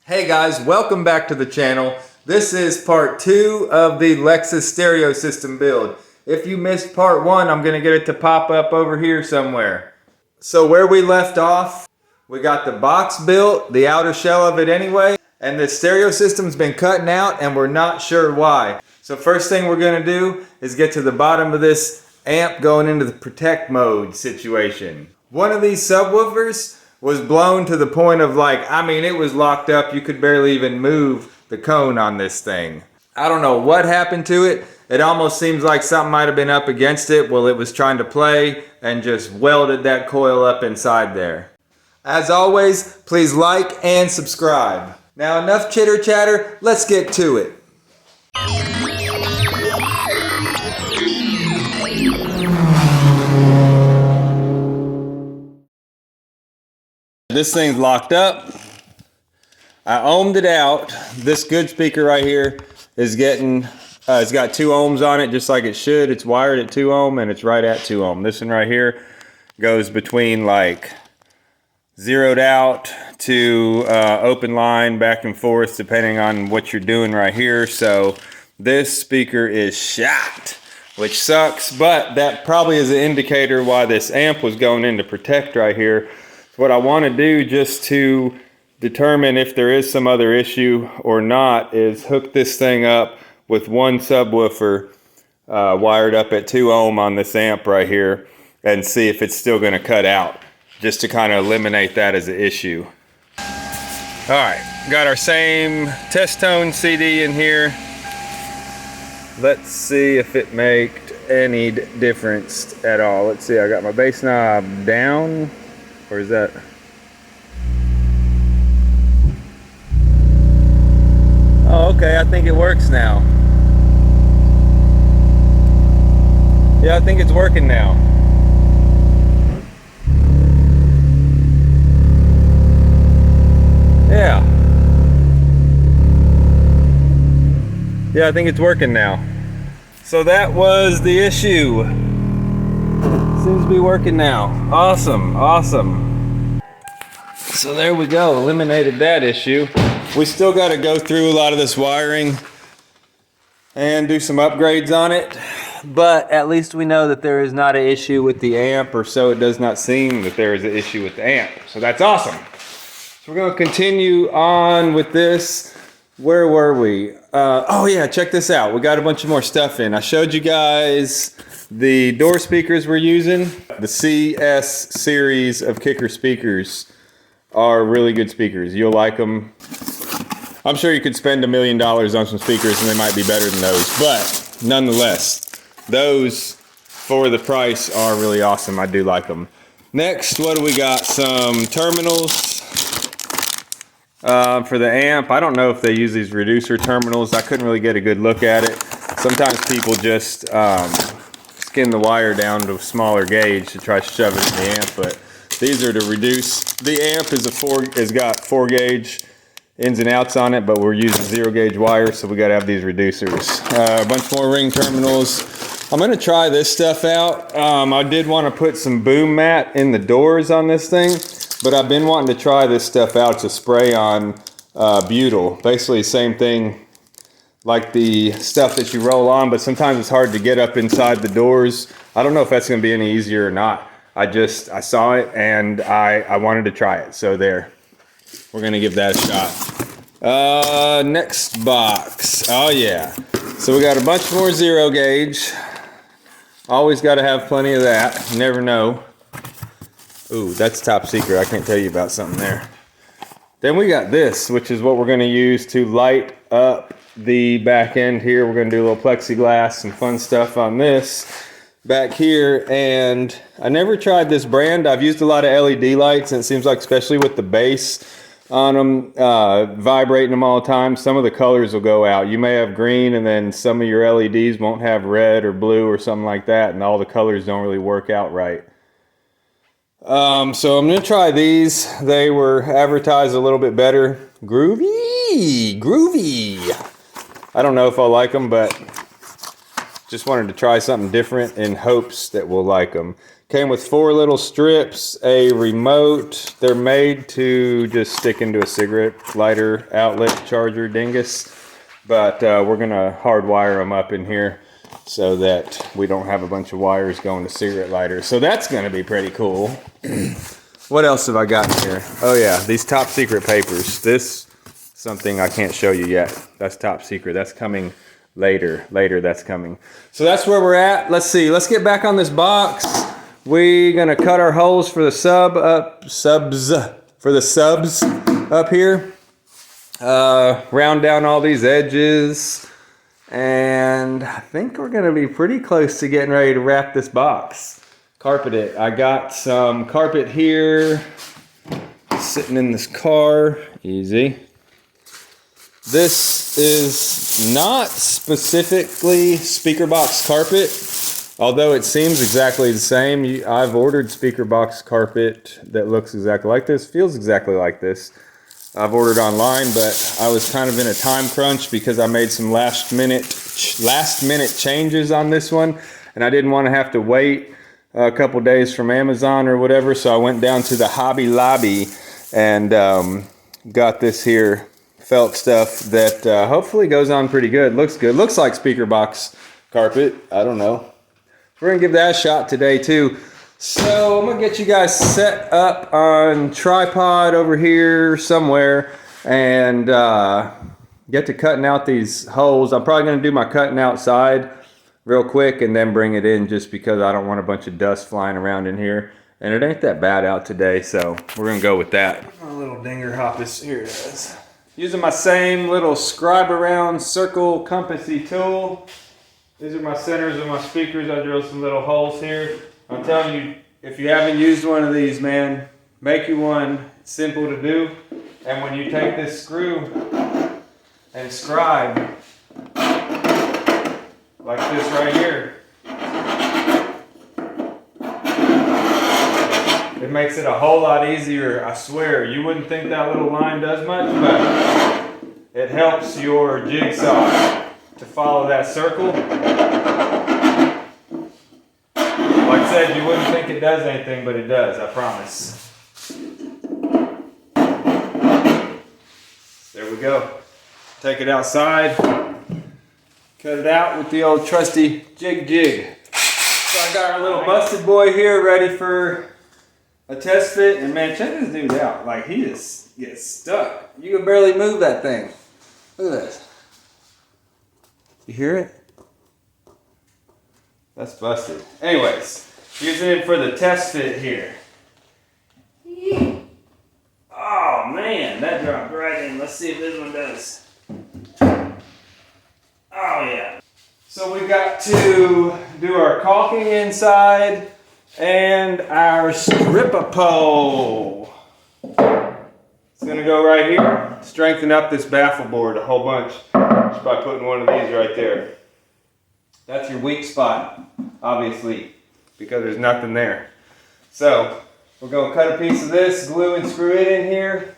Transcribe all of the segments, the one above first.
Hey guys, welcome back to the channel. This is part 2 of the Lexus stereo system build. If you missed part 1, I'm going to get it to pop up over here somewhere. So where we left off, we got the box built, the outer shell of it anyway, and the stereo system's been cutting out and we're not sure why. So first thing we're going to do is get to the bottom of this amp going into the protect mode situation. One of these subwoofers was blown to the point of it was locked up. You could barely even move the cone on this thing. I don't know what happened to it. It almost seems like something might have been up against it while it was trying to play and just welded that coil up inside there. As always, please like and subscribe. Now enough chitter chatter, let's get to it. This thing's locked up. I ohmed it out. This good speaker right here is getting, it's got 2 ohms on it just like it should. It's wired at 2 ohm and it's right at 2 ohm. This one right here goes between zeroed out to open line back and forth depending on what you're doing right here. So this speaker is shot, which sucks, but that probably is an indicator why this amp was going into protect right here. What I want to do just to determine if there is some other issue or not is hook this thing up with one subwoofer wired up at 2 ohm on this amp right here and see if it's still going to cut out, just to kind of eliminate that as an issue. Alright, got our same test tone CD in here. Let's see if it made any difference at all. Let's see, I got my bass knob down. Or is that? Oh, okay, I think it works now. Yeah, I think it's working now. Yeah. Yeah, I think it's working now. So that was the issue. Seems to be working now. Awesome, awesome. So there we go, eliminated that issue. We still got to go through a lot of this wiring and do some upgrades on it, but at least we know that there is not an issue with the amp, or so it does not seem that there is an issue with the amp. So that's awesome. So we're going to continue on with this. Where were we? Oh yeah, check this out. We got a bunch of more stuff in. I showed you guys the door speakers we're using. The CS series of Kicker speakers are really good speakers. You'll like them. I'm sure you could spend $1 million on some speakers and they might be better than those, but nonetheless, those for the price are really awesome. I do like them. Next, what do we got? Some terminals for the amp. I don't know if they use these reducer terminals. I couldn't really get a good look at it. Sometimes people just skin the wire down to a smaller gauge to try to shove it in the amp, but these are to reduce. The amp is got 4 gauge ins and outs on it, but we're using 0 gauge wire, so we got to have these reducers. A bunch more ring terminals. I'm going to try this stuff out. I did want to put some boom mat in the doors on this thing, but I've been wanting to try this stuff out to spray on butyl. Basically same thing like the stuff that you roll on, but sometimes it's hard to get up inside the doors. I don't know if that's going to be any easier or not. I saw it and I wanted to try it. So there, we're going to give that a shot. Next box. Oh yeah. So we got a bunch more 0 gauge. Always got to have plenty of that. You never know. Ooh, that's top secret. I can't tell you about something there. Then we got this, which is what we're going to use to light up the back end here. We're going to do a little plexiglass and fun stuff on this back here. And I never tried this brand. I've used a lot of LED lights, and it seems like, especially with the bass on them, vibrating them all the time, some of the colors will go out. You may have green, and then some of your LEDs won't have red or blue or something like that, and all the colors don't really work out right. So I'm going to try these. They were advertised a little bit better. Groovy. I don't know if I'll like them, but just wanted to try something different in hopes that we'll like them. Came with 4 little strips, a remote. They're made to just stick into a cigarette lighter outlet charger dingus. But we're gonna hardwire them up in here so that we don't have a bunch of wires going to cigarette lighters. So that's gonna be pretty cool. What else have I got in here? Oh yeah, these top secret papers. This, something I can't show you yet. That's top secret. That's coming later. That's coming. So that's where we're at. Let's see, let's get back on this box. We're gonna cut our holes for the subs up here. Round down all these edges, and I think we're gonna be pretty close to getting ready to wrap this box. Carpet it. I got some carpet here sitting in this car. Easy. This is not specifically speaker box carpet, although it seems exactly the same. I've ordered speaker box carpet that looks exactly like this, feels exactly like this. I've ordered online, but I was kind of in a time crunch because I made some last minute changes on this one, and I didn't want to have to wait a couple days from Amazon or whatever, so I went down to the Hobby Lobby and got this here felt stuff that hopefully goes on pretty good. Looks good. Looks like speaker box carpet. I don't know. We're gonna give that a shot today too. So I'm gonna get you guys set up on tripod over here somewhere and get to cutting out these holes. I'm probably gonna do my cutting outside real quick and then bring it in, just because I don't want a bunch of dust flying around in here. And it ain't that bad out today, so we're gonna go with that. My little dinger hoppus, here it is. Using my same little scribe around circle compassy tool. These are my centers of my speakers. I drilled some little holes here. I'm telling you, if you haven't used one of these, man, make you one. It's simple to do. And when you take this screw and scribe, like this right here, it makes it a whole lot easier. I swear, you wouldn't think that little line does much, but it helps your jigsaw to follow that circle. Like I said, you wouldn't think it does anything, but it does, I promise. There we go. Take it outside, cut it out with the old trusty jig. So I got our little busted boy here ready for a test fit, and man, check this dude out. Like, he just gets stuck. You can barely move that thing. Look at this. You hear it? That's busted. Anyways, using it for the test fit here. Oh man, that dropped right in. Let's see if this one does. Oh yeah. So we got to do our caulking inside and our stripper pole. It's gonna go right here. Strengthen up this baffle board a whole bunch just by putting one of these right there. That's your weak spot, obviously, because there's nothing there. So we're gonna cut a piece of this, glue and screw it in here,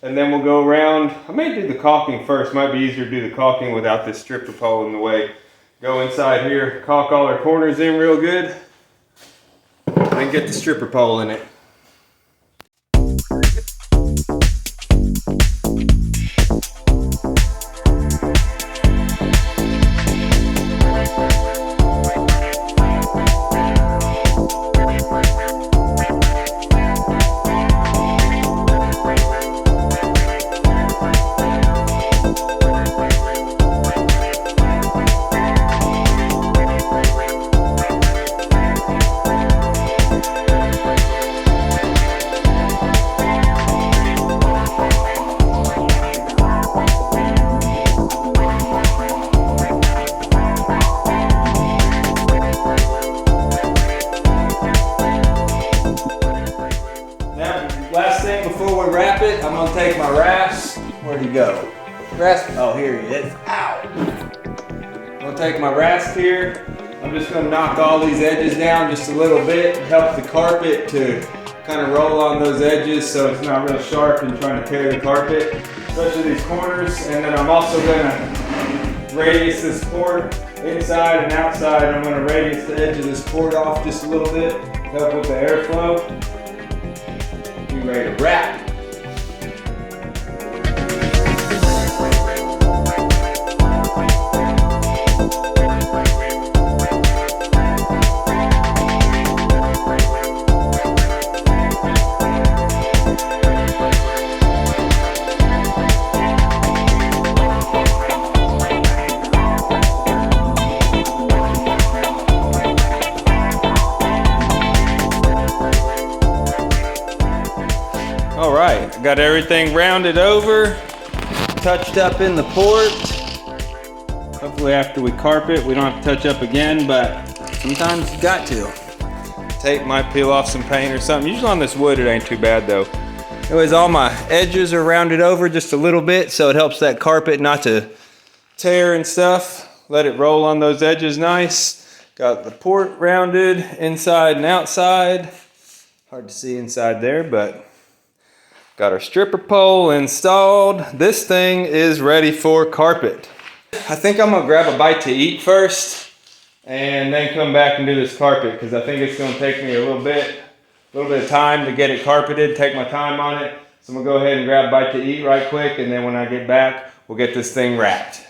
and then we'll go around. I may do the caulking first. Might be easier to do the caulking without this stripper pole in the way. Go inside here, caulk all our corners in real good, then get the stripper pole in it. I'm gonna take my rasp. Where'd he go? Rasp. Oh, here he is. Ow! I'm gonna take my rasp here. I'm just gonna knock all these edges down just a little bit to help the carpet to kind of roll on those edges so it's not real sharp and trying to tear the carpet, especially these corners. And then I'm also gonna radius this port inside and outside. I'm gonna radius the edge of this port off just a little bit. help with the airflow. Be ready to wrap. All right, got everything rounded over, touched up in the port. Hopefully after we carpet, we don't have to touch up again, but sometimes you got to. Tape might peel off some paint or something. Usually on this wood, it ain't too bad though. Anyways, all my edges are rounded over just a little bit, so it helps that carpet not to tear and stuff. Let it roll on those edges nice. Got the port rounded inside and outside. Hard to see inside there, but got our stripper pole installed. This thing is ready for carpet. I think I'm gonna grab a bite to eat first and then come back and do this carpet because I think it's gonna take me a little bit of time to get it carpeted, take my time on it. So I'm gonna go ahead and grab a bite to eat right quick, and then when I get back, we'll get this thing wrapped.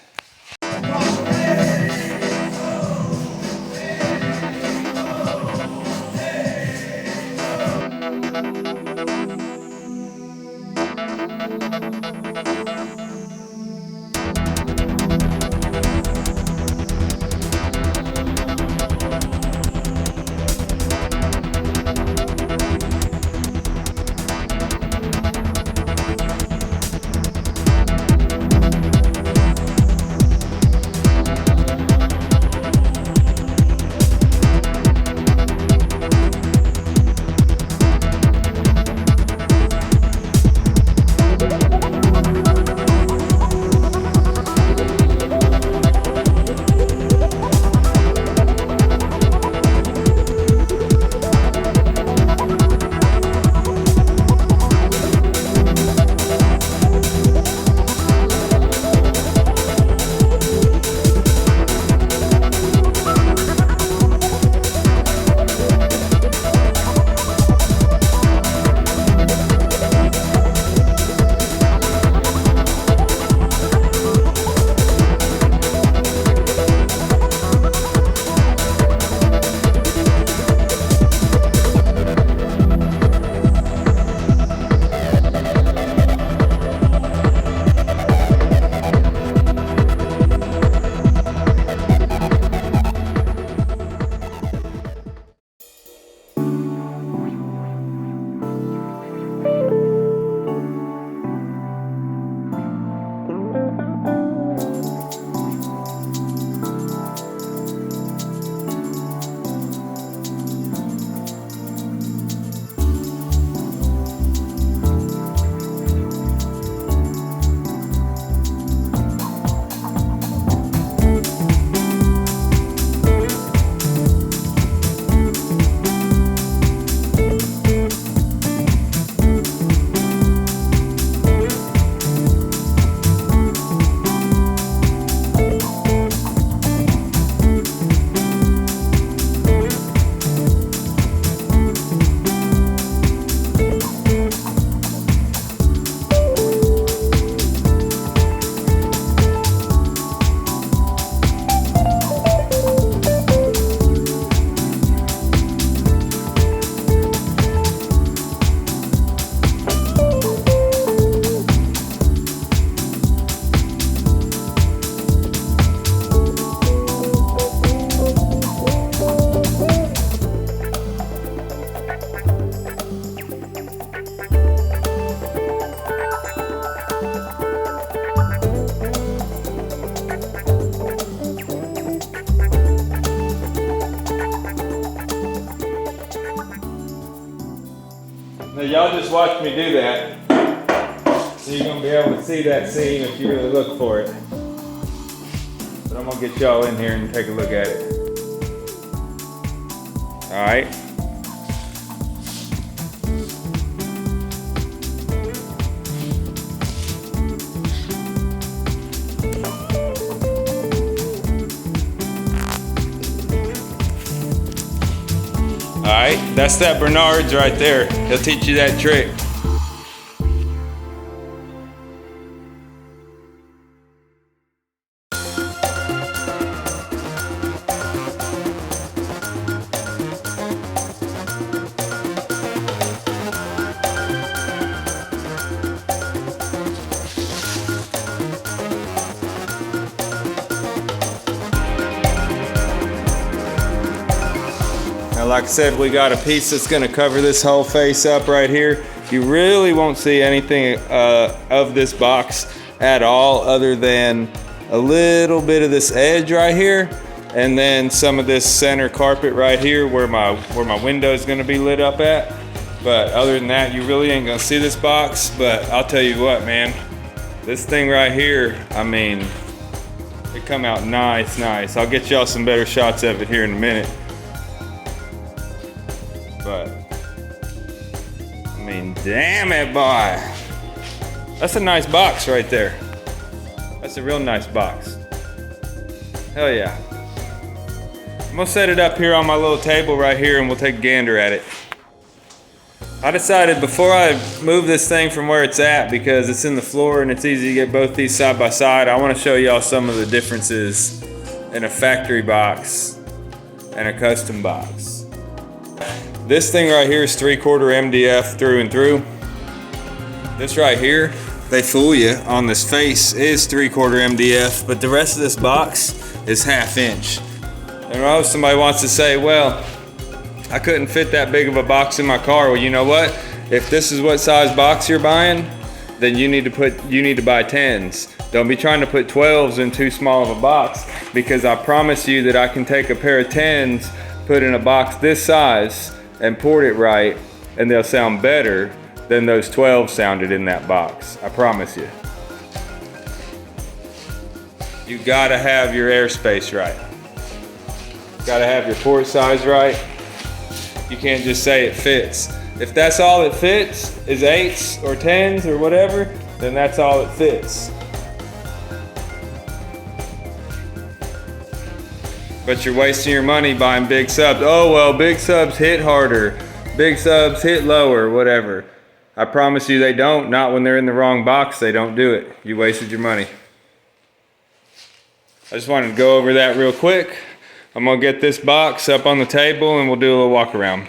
Now y'all just watch me do that. So you're gonna be able to see that seam if you really look for it. But I'm gonna get y'all in here and take a look at it. All right. All right? That's that Bernard's right there. He'll teach you that trick. Now, like I said, we got a piece that's gonna cover this whole face up right here. You really won't see anything of this box at all other than a little bit of this edge right here, and then some of this center carpet right here where my window is gonna be lit up at. But other than that, you really ain't gonna see this box. But I'll tell you what, man, this thing right here, I mean, it come out nice. I'll get y'all some better shots of it here in a minute. But I mean, damn it, boy. That's a nice box right there. That's a real nice box. Hell yeah. I'm gonna set it up here on my little table right here and we'll take a gander at it. I decided before I move this thing from where it's at, because it's in the floor and it's easy to get both these side by side, I wanna show y'all some of the differences in a factory box and a custom box. This thing right here is 3/4 MDF through and through. This right here, they fool you on this face, is 3/4 MDF, but the rest of this box is 1/2 inch. And I know somebody wants to say, well, I couldn't fit that big of a box in my car. Well, you know what? If this is what size box you're buying, then you need to buy 10s. Don't be trying to put 12s in too small of a box, because I promise you that I can take a pair of 10s, put in a box this size, and port it right, and they'll sound better than those 12 sounded in that box. I promise you. You gotta have your airspace right. Gotta have your port size right. You can't just say it fits. If that's all it fits is 8s or 10s or whatever, then that's all it fits. But you're wasting your money buying big subs. Oh, well, big subs hit harder. Big subs hit lower, whatever. I promise you they don't. Not when they're in the wrong box, they don't do it. You wasted your money. I just wanted to go over that real quick. I'm gonna get this box up on the table and we'll do a little walk around.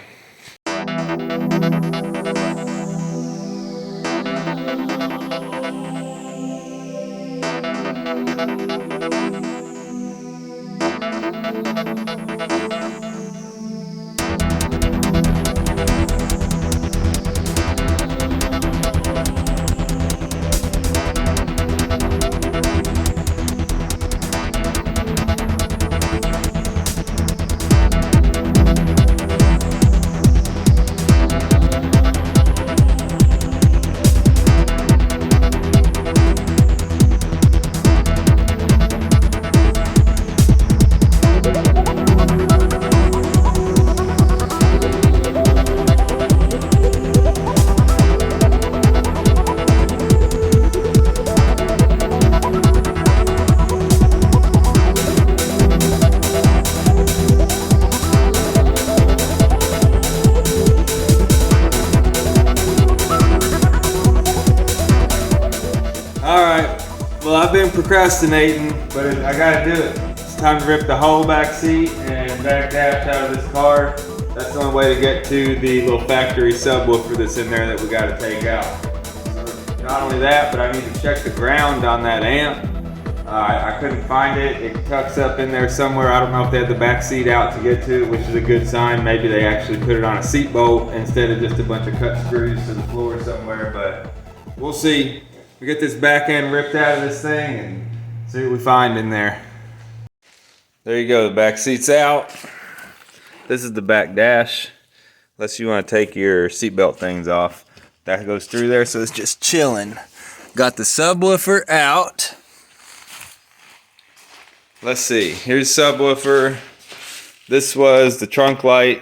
Well, I've been procrastinating, but I gotta do it. It's time to rip the whole back seat and back dash out of this car. That's the only way to get to the little factory subwoofer that's in there that we gotta take out. Not only that, but I need to check the ground on that amp. I couldn't find it. It tucks up in there somewhere. I don't know if they had the back seat out to get to it, which is a good sign. Maybe they actually put it on a seat bolt instead of just a bunch of cut screws to the floor somewhere, but we'll see. We get this back end ripped out of this thing and see what we find in there. There you go, the back seat's out. This is the back dash. Unless you want to take your seatbelt things off. That goes through there, so it's just chilling. Got the subwoofer out. Let's see, here's the subwoofer. This was the trunk light,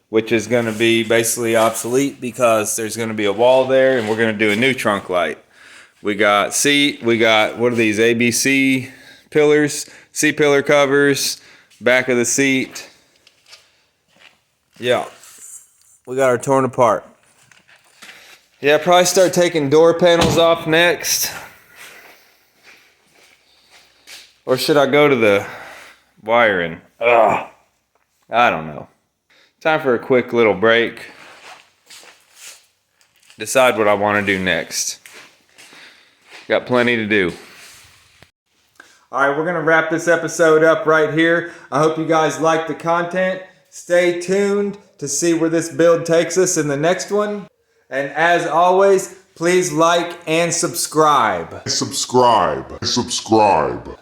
which is gonna be basically obsolete because there's gonna be a wall there and we're gonna do a new trunk light. We got seat, we got, what are these, ABC pillars, C-pillar covers, back of the seat. Yeah, we got her torn apart. Yeah, probably start taking door panels off next. Or should I go to the wiring? Ugh. I don't know. Time for a quick little break. Decide what I want to do next. Got plenty to do. Alright, we're going to wrap this episode up right here. I hope you guys like the content. Stay tuned to see where this build takes us in the next one. And as always, please like and subscribe. Subscribe.